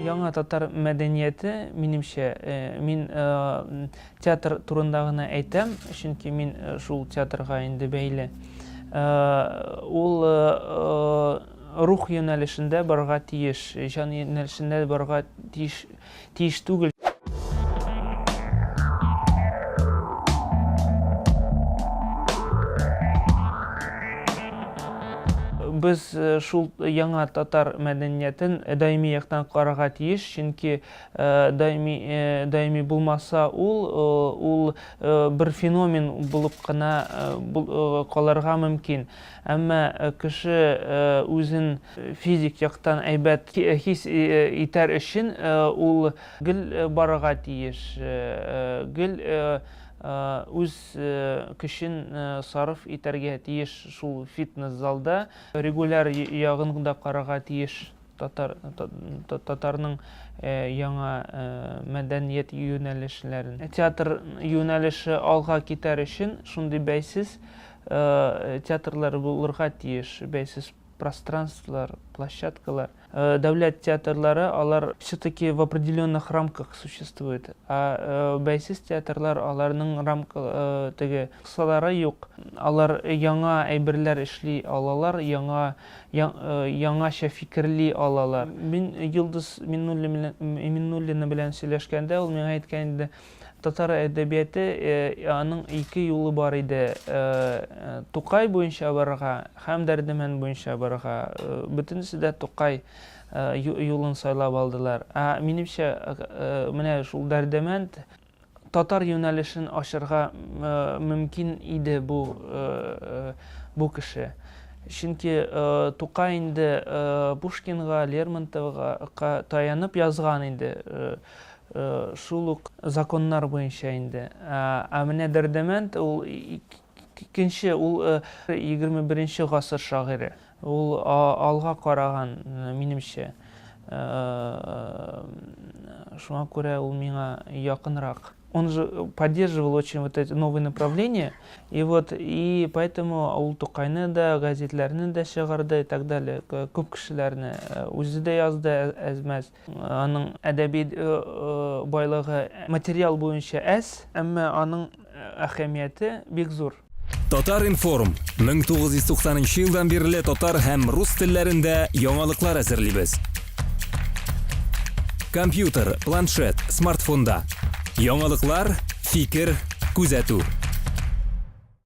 Яңа татар мәдәнияте, минемчә, мин театр турында гына әйтәм, чөнки мин шул театрга инде бәйле. Ул рух юнәлешендә барга тиеш, җан юнәлешендә барга тиеш түгел. Без шул яңа татар мәдәниятен даими яктан карарга тиеш, чөнки даими булмаса ул бер феномен булып кына калырга мөмкин. Әмма кеше үзен физик яктан әйбәт хис итәр өчен ул гел барырга тиеш, гел үз көчен сарыф итәргә тиеш шул фитнес залда, регуляр ягын да карарга тиеш татарның яңа мәдәният юнәлешләрен. Театр юнәлеше алга китәр өчен шундый бәйсез театрлар булырга тиеш, бәйсез пространстволар, площадкалар. Дәүләт театрлары, алар все-таки в определенных рамках существуют, а бәйсез театрлар, аларның рамка кысалары юк. Алар яңа әйберләр эшли алалар, яңача фикерли алалар. Мин Йолдыз Миннуллина белән сөйләшкәндә, ул миңа әйткән иде, татар әдәбияты аның ике юлы бар иде. Тукай буенча барырга һәм Дәрдемәнд буенча барырга. Бөтенесе дә Тукай юлын сайлап алдылар. Минемчә, менә шул Дәрдемәнд татар юнәлешен ачырга мөмкин иде бу кеше. Чөнки Тукай инде Пушкинга, Лермонтовга таянып язган инде. Шул ук законнар буенча инде. Менә Дәрдемәнд ул икенче, ул 21-нче гасыр шагыйре. Ул алга караган, минемчә. Шуңа күрә ул миңа якынрак. Он же поддерживал очень вот эти новые направления, и поэтому ул Тукайны да, газетләрне дә чыгарды и так далее. Күп кешеләрне үзе дә язды әзмәс. Аның әдәби байлыгы материал буенча әз, әмма аның әһәмияте бик зур. Татар Информ 1990 елдан бирле татар һәм рус телләрендә яңалыклар әзерлибез. Компьютер, планшет, смартфонда. Яңалыклар, фикер, күзәтү.